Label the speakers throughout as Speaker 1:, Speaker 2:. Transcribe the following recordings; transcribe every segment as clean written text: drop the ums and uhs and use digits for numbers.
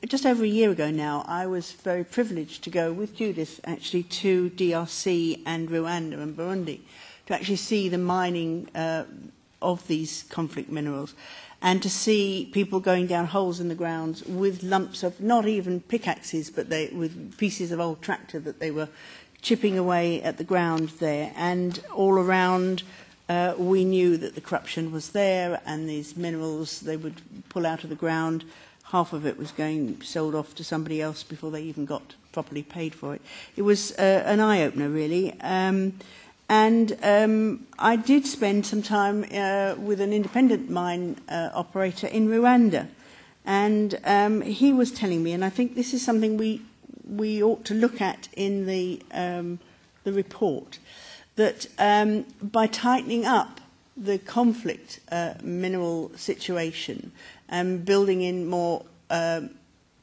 Speaker 1: just over a year ago now, I was very privileged to go with Judith actually to DRC and Rwanda and Burundi to actually see the mining of these conflict minerals and to see people going down holes in the ground with lumps of not even pickaxes, but with pieces of old tractor that they were chipping away at the ground there. And all around, we knew that the corruption was there, and these minerals they would pull out of the ground. Half of it was going sold off to somebody else before they even got properly paid for it. It was an eye-opener, really. I did spend some time with an independent mine operator in Rwanda. And he was telling me, and I think this is something we ought to look at in the report, that by tightening up the conflict mineral situation and building in more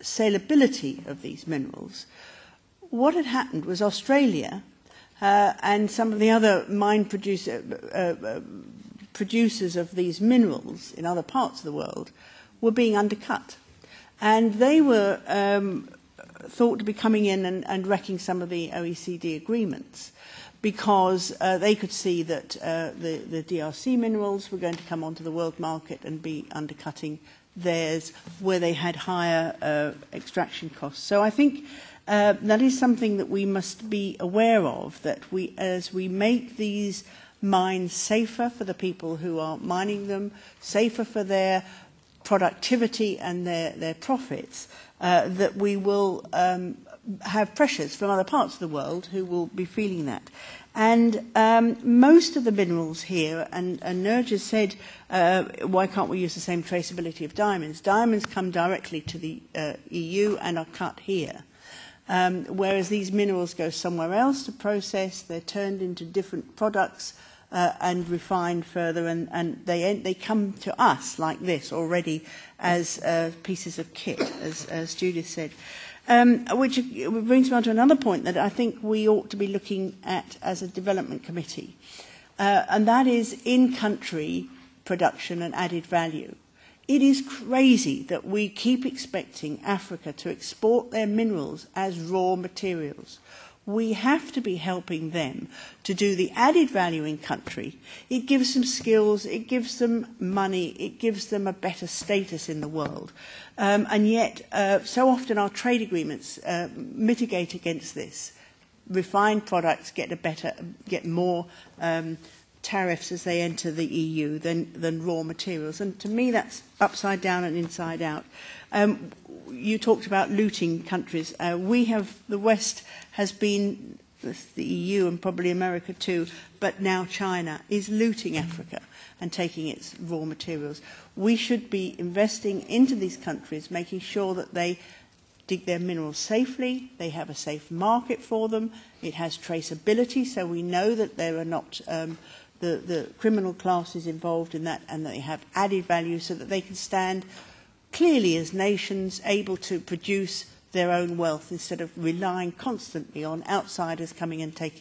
Speaker 1: saleability of these minerals, what had happened was Australia and some of the other mine producers of these minerals in other parts of the world were being undercut. And they were thought to be coming in and wrecking some of the OECD agreements, because they could see that the DRC minerals were going to come onto the world market and be undercutting theirs, where they had higher extraction costs. So I think that is something that we must be aware of, that as we make these mines safer for the people who are mining them, safer for their productivity and their profits, that we will have pressures from other parts of the world who will be feeling that. And most of the minerals here, and Nerja said, why can't we use the same traceability of diamonds? Diamonds come directly to the EU and are cut here. Whereas these minerals go somewhere else to process, they're turned into different products and refined further, and they come to us like this already as pieces of kit, as Judith said. Which brings me on to another point that I think we ought to be looking at as a development committee, and that is in-country production and added value. It is crazy that we keep expecting Africa to export their minerals as raw materials. We have to be helping them to do the added value in country. It gives them skills, it gives them money, it gives them a better status in the world. And yet, so often our trade agreements mitigate against this. Refined products get more tariffs as they enter the EU than raw materials. And to me, that's upside down and inside out. You talked about looting countries. The West has been, the EU and probably America too, but now China is looting Africa and taking its raw materials. We should be investing into these countries, making sure that they dig their minerals safely, they have a safe market for them, it has traceability, so we know that there are not the criminal classes involved in that, and that they have added value so that they can stand clearly as nations able to produce their own wealth instead of relying constantly on outsiders coming and taking